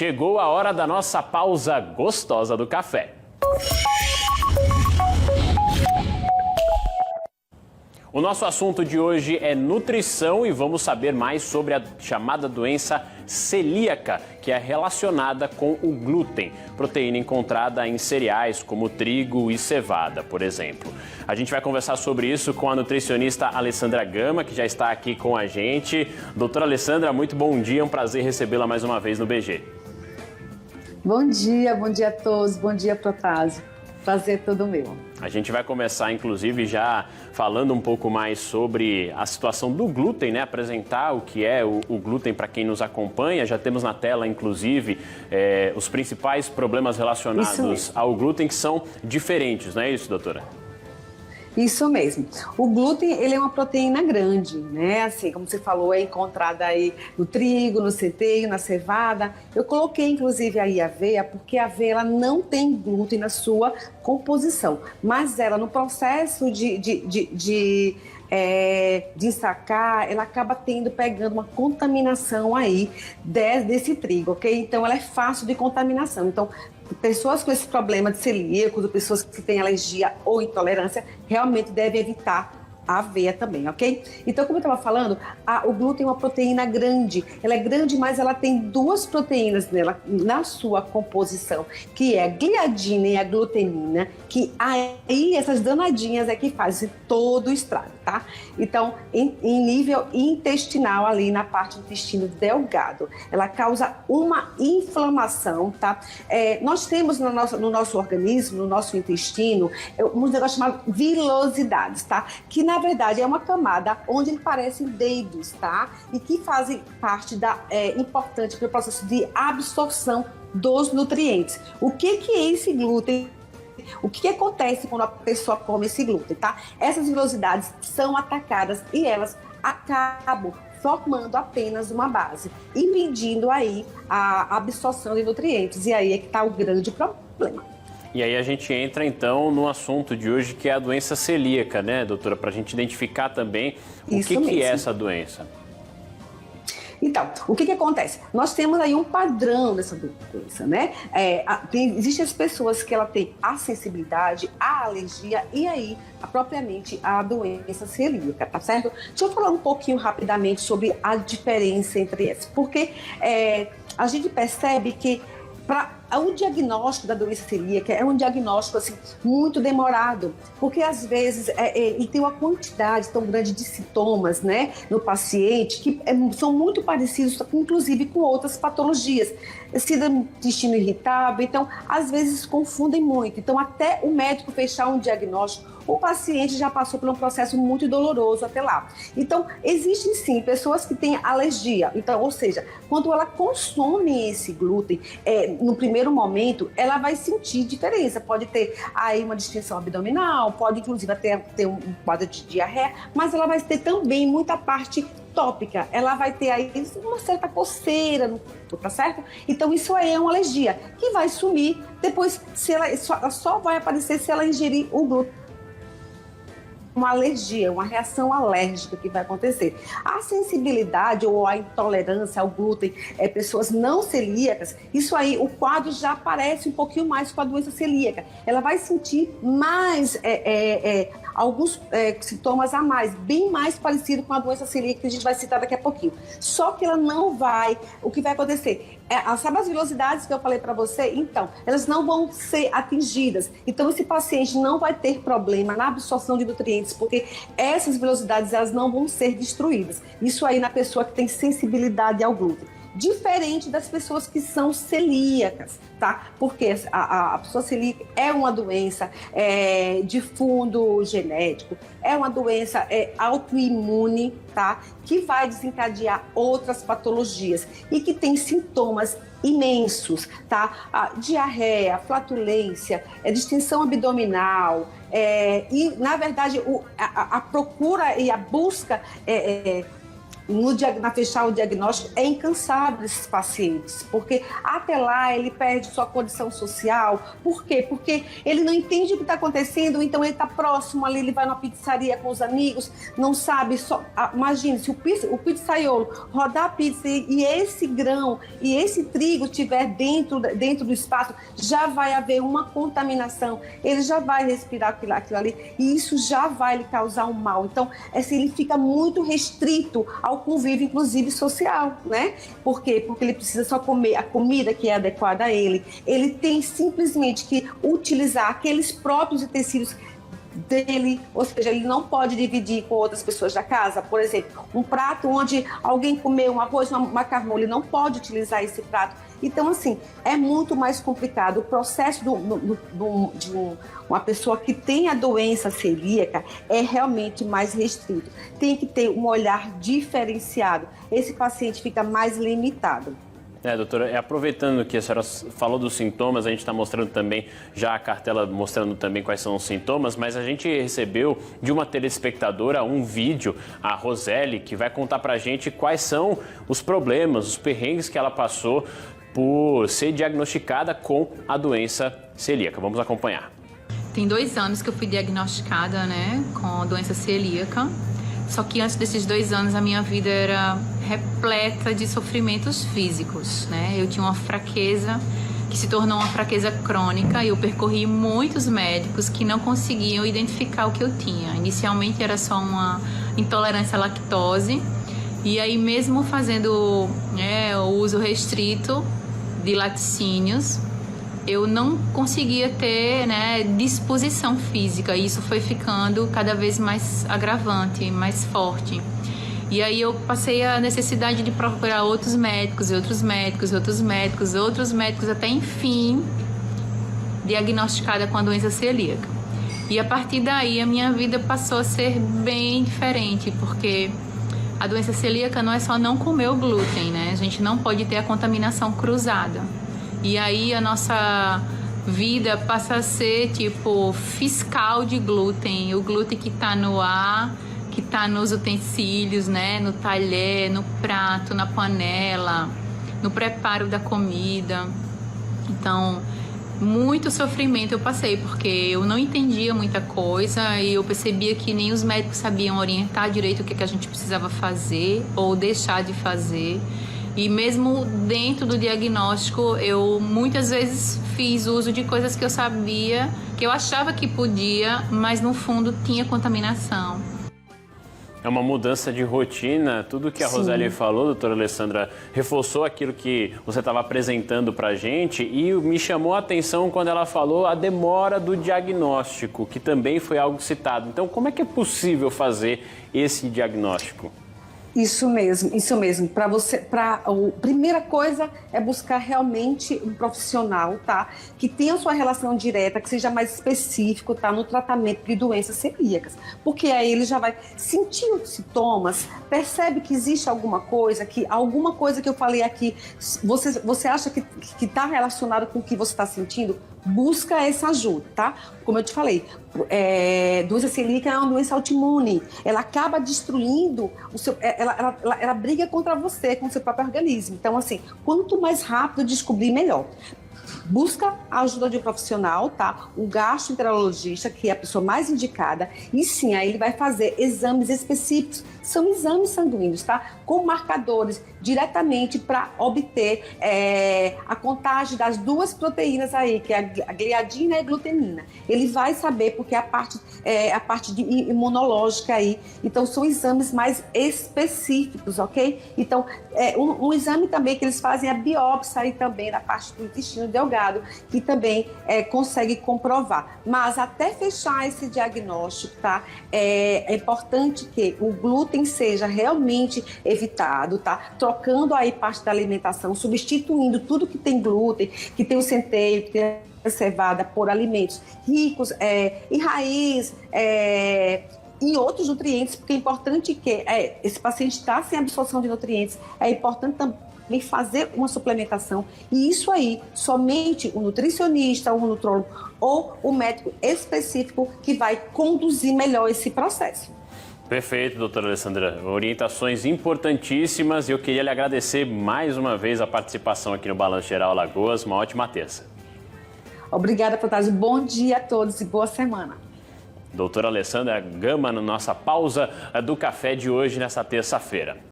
Chegou a hora da nossa pausa gostosa do café. O nosso assunto de hoje é nutrição e vamos saber mais sobre a chamada doença celíaca, que é relacionada com o glúten, proteína encontrada em cereais como trigo e cevada, por exemplo. A gente vai conversar sobre isso com a nutricionista Alessandra Gama, que já está aqui com a gente. Doutora Alessandra, muito bom dia, é um prazer recebê-la mais uma vez no BG. Bom dia a todos, bom dia Protásio. Prazer todo meu. A gente vai começar, inclusive, já falando um pouco mais sobre a situação do glúten, né? Apresentar o que é o glúten para quem nos acompanha. Já temos na tela, inclusive, os principais problemas relacionados ao glúten, que são diferentes, não é isso, doutora? Isso mesmo. O glúten, ele é uma proteína grande, né? Assim, como você falou, é encontrada aí no trigo, no centeio, na cevada. Eu coloquei, inclusive, aí a aveia, porque a aveia ela não tem glúten na sua composição, mas ela, no processo de ensacar, ela acaba pegando uma contaminação aí desse trigo, ok? Então, ela é fácil de contaminação. Então, pessoas com esse problema de celíaco, pessoas que têm alergia ou intolerância, realmente devem evitar a aveia também, ok? Então, como eu estava falando, o glúten é uma proteína grande. Ela é grande, mas ela tem duas proteínas nela, na sua composição, que é a gliadina e a glutenina, que aí essas danadinhas é que fazem todo o estrago, tá? Então, em nível intestinal, ali na parte do intestino delgado, ela causa uma inflamação, tá? Nós temos no nosso organismo, no nosso intestino, um negócio chamado vilosidades, tá? Que na verdade é uma camada onde parecem dedos, tá? E que fazem parte importante para o processo de absorção dos nutrientes. O que é esse glúten? O que acontece quando a pessoa come esse glúten, tá? Essas vilosidades são atacadas e elas acabam formando apenas uma base, impedindo aí a absorção de nutrientes. E aí é que está o grande problema. E aí a gente entra, então, no assunto de hoje, que é a doença celíaca, né, doutora? Para a gente identificar também o que é essa doença. Então, o que acontece? Nós temos aí um padrão dessa doença, né? Existem as pessoas que ela tem a sensibilidade, a alergia e aí, propriamente, a doença celíaca, tá certo? Deixa eu falar um pouquinho rapidamente sobre a diferença entre essas, porque a gente percebe que o diagnóstico da doença celíaca é um diagnóstico assim, muito demorado, porque às vezes ele tem uma quantidade tão grande de sintomas, né, no paciente que são muito parecidos, inclusive com outras patologias, síndrome do intestino irritável. Então às vezes confundem muito. Então até o médico fechar um diagnóstico, o paciente já passou por um processo muito doloroso até lá. Então existem sim pessoas que têm alergia. Então, ou seja, quando ela consome esse glúten, no primeiro momento, ela vai sentir diferença. Pode ter aí uma distensão abdominal, pode inclusive até ter um quadro de diarreia, mas ela vai ter também muita parte tópica. Ela vai ter aí uma certa coceira no corpo, tá certo? Então isso aí é uma alergia que vai sumir depois, ela só vai aparecer se ela ingerir o glúten. Uma alergia, uma reação alérgica que vai acontecer. A sensibilidade ou a intolerância ao glúten, pessoas não celíacas, isso aí, o quadro já aparece um pouquinho mais com a doença celíaca. Ela vai sentir mais alguns sintomas a mais, bem mais parecido com a doença celíaca que a gente vai citar daqui a pouquinho. Só que ela não vai, o que vai acontecer? Sabe as vilosidades que eu falei para você? Então, elas não vão ser atingidas. Então, esse paciente não vai ter problema na absorção de nutrientes, porque essas velocidades elas não vão ser destruídas. Isso aí na pessoa que tem sensibilidade ao glúten. Diferente das pessoas que são celíacas, tá? Porque a pessoa celíaca é uma doença de fundo genético, é uma doença autoimune, tá? Que vai desencadear outras patologias e que tem sintomas imensos, tá? Diarreia, flatulência, distensão abdominal, e na verdade a procura e a busca na fechar o diagnóstico é incansável desses pacientes, porque até lá ele perde sua condição social. Por quê? Porque ele não entende o que está acontecendo, então ele está próximo ali, ele vai na pizzaria com os amigos, não sabe, imagine, se o pizzaiolo rodar a pizza e esse grão e esse trigo estiver dentro do espaço, já vai haver uma contaminação, ele já vai respirar aquilo ali e isso já vai lhe causar um mal. Então, assim, ele fica muito restrito ao convívio, inclusive social, né? Por quê? Porque ele precisa só comer a comida que é adequada a ele. Ele tem simplesmente que utilizar aqueles próprios utensílios dele, ou seja, ele não pode dividir com outras pessoas da casa. Por exemplo, um prato onde alguém comeu um arroz, uma macarrão, ele não pode utilizar esse prato. Então, assim, é muito mais complicado. O processo de uma pessoa que tem a doença celíaca é realmente mais restrito. Tem que ter um olhar diferenciado. Esse paciente fica mais limitado. Doutora, aproveitando que a senhora falou dos sintomas, a gente está mostrando também, já a cartela mostrando também quais são os sintomas, mas a gente recebeu de uma telespectadora um vídeo, a Roseli, que vai contar pra gente quais são os problemas, os perrengues que ela passou por ser diagnosticada com a doença celíaca. Vamos acompanhar. Tem 2 anos que eu fui diagnosticada, né, com a doença celíaca. Só que antes desses 2 anos a minha vida era repleta de sofrimentos físicos, né? Eu tinha uma fraqueza que se tornou uma fraqueza crônica e eu percorri muitos médicos que não conseguiam identificar o que eu tinha. Inicialmente era só uma intolerância à lactose e aí mesmo fazendo o uso restrito de laticínios, eu não conseguia ter, disposição física. E isso foi ficando cada vez mais agravante, mais forte. E aí eu passei a necessidade de procurar outros médicos, até enfim diagnosticada com a doença celíaca. E a partir daí a minha vida passou a ser bem diferente, porque a doença celíaca não é só não comer o glúten, né? A gente não pode ter a contaminação cruzada. E aí a nossa vida passa a ser tipo fiscal de glúten, o glúten que está no ar, que está nos utensílios, né? No talher, no prato, na panela, no preparo da comida. Então, muito sofrimento eu passei, porque eu não entendia muita coisa e eu percebia que nem os médicos sabiam orientar direito o que a gente precisava fazer ou deixar de fazer. E mesmo dentro do diagnóstico, eu muitas vezes fiz uso de coisas que eu sabia, que eu achava que podia, mas no fundo tinha contaminação. É uma mudança de rotina. Tudo que a Roseli falou, doutora Alessandra, reforçou aquilo que você estava apresentando para a gente e me chamou a atenção quando ela falou a demora do diagnóstico, que também foi algo citado. Então, como é que é possível fazer esse diagnóstico? Isso mesmo. A primeira coisa é buscar realmente um profissional, tá? Que tenha sua relação direta, que seja mais específico, tá? No tratamento de doenças celíacas. Porque aí ele já vai sentir os sintomas, percebe que existe alguma coisa que eu falei aqui, você acha que está relacionado com o que você está sentindo? Busca essa ajuda, tá? Como eu te falei, doença celíaca é uma doença autoimune. Ela acaba destruindo o seu... Ela briga contra você, com o seu próprio organismo. Então, assim, quanto mais rápido descobrir, melhor. Busca a ajuda de um profissional, tá? O gastroenterologista, que é a pessoa mais indicada, e sim, aí ele vai fazer exames específicos. São exames sanguíneos, tá? Com marcadores diretamente para obter a contagem das 2 proteínas aí, que é a gliadina e a glutenina. Ele vai saber, porque é a parte imunológica aí. Então, são exames mais específicos, ok? Então, um exame também que eles fazem é a biópsia aí também na parte do intestino delgado, que também consegue comprovar. Mas até fechar esse diagnóstico, tá? É importante que o glúten seja realmente evitado, tá? Trocando aí parte da alimentação, substituindo tudo que tem glúten, que tem o centeio, que tem a cevada, por alimentos ricos em raiz, em outros nutrientes, porque é importante que esse paciente está sem absorção de nutrientes, é importante também fazer uma suplementação, e isso aí, somente o nutricionista, o nutrólogo ou o médico específico que vai conduzir melhor esse processo. Perfeito, doutora Alessandra. Orientações importantíssimas e eu queria lhe agradecer mais uma vez a participação aqui no Balanço Geral Alagoas. Uma ótima terça. Obrigada, Protásio. Bom dia a todos e boa semana. Doutora Alessandra Gama, na nossa pausa do café de hoje, nessa terça-feira.